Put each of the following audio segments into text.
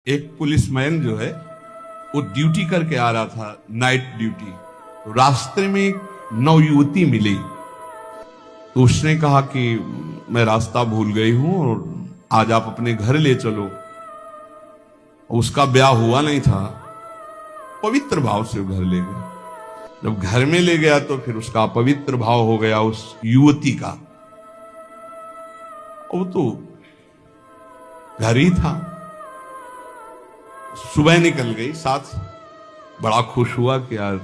एक पुलिसमैन जो है वो ड्यूटी करके आ रहा था, नाइट ड्यूटी। तो रास्ते में एक नवयुवती मिली, तो उसने कहा कि मैं रास्ता भूल गई हूं और आज आप अपने घर ले चलो। उसका ब्याह हुआ नहीं था, पवित्र भाव से वो घर ले गया। जब घर में ले गया तो फिर उसका पवित्र भाव हो गया उस युवती का। वो तो घर ही था। सुबह निकल गई साथ, बड़ा खुश हुआ कि यार।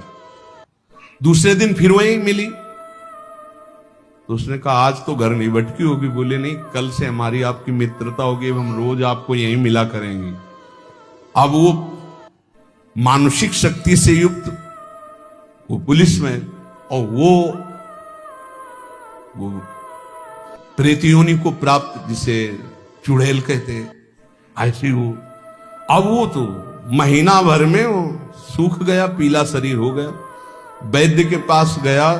दूसरे दिन फिर वही मिली, तो उसने कहा आज तो घर नहीं भटकी होगी। बोले नहीं, कल से हमारी आपकी मित्रता होगी, हम रोज आपको यहीं मिला करेंगे। अब वो मानसिक शक्ति से युक्त वो पुलिस में, और वो प्रेतियोनि को प्राप्त, जिसे चुड़ैल कहते, ऐसी वो। अब वो तो महीना भर में वो सूख गया, पीला शरीर हो गया। वैद्य के पास गया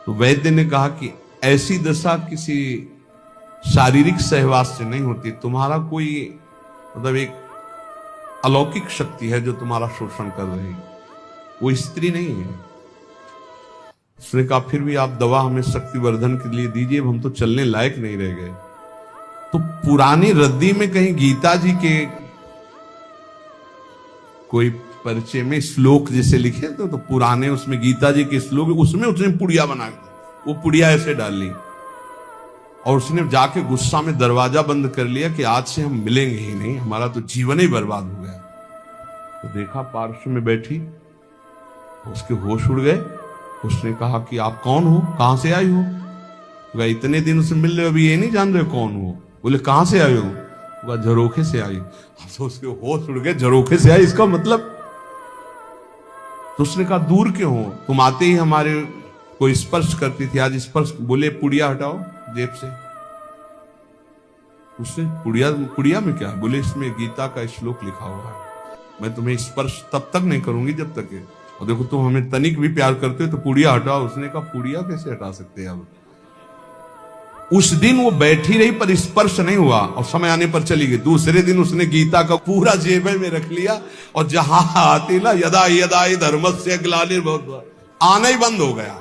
तो वैद्य ने कहा कि ऐसी दशा किसी शारीरिक सहवास से नहीं होती, तुम्हारा कोई मतलब एक अलौकिक शक्ति है जो तुम्हारा शोषण कर रही, वो स्त्री नहीं है। उसने कहा फिर भी आप दवा हमें शक्तिवर्धन के लिए दीजिए, हम तो चलने लायक नहीं रह गए। तो पुरानी रद्दी में कहीं गीता जी के कोई परिचय में श्लोक जैसे लिखे तो पुराने उसमें गीता जी के श्लोक, उसमें उसने पुड़िया बना वो पुड़िया ऐसे डाल ली, और उसने जाके गुस्सा में दरवाजा बंद कर लिया कि आज से हम मिलेंगे ही नहीं, हमारा तो जीवन ही बर्बाद हो गया। तो देखा पार्श्व में बैठी, उसके होश उड़ गए। उसने कहा कि आप कौन हो, कहां से आई हो? वह इतने दिन से मिल रहे, अभी ये नहीं जान रहे कौन हो? बोले कहां से आए हो? वह झरोखे से आई। तो उसके होश उड़ गए, झरोखे से आई इसका मतलब? तो उसने कहा दूर क्यों हो, तुम आते ही हमारे को स्पर्श करती थी, आज स्पर्श। बोले पुड़िया हटाओ जेब से। उसने पुड़िया में क्या? बोले इसमें गीता का श्लोक लिखा हुआ है, मैं तुम्हें स्पर्श तब तक नहीं करूंगी जब तक है, और देखो तुम हमें तनिक भी प्यार करते हो तो पुड़िया हटाओ। उसने कहा पुड़िया कैसे हटा सकते हैं अब? उस दिन वो बैठी रही पर स्पर्श नहीं हुआ, और समय आने पर चली गई। दूसरे दिन उसने गीता का पूरा जेब में रख लिया, और जहां आती ना यदा यदा धर्मस्य ग्लानिर्भवति, आना ही बंद हो गया।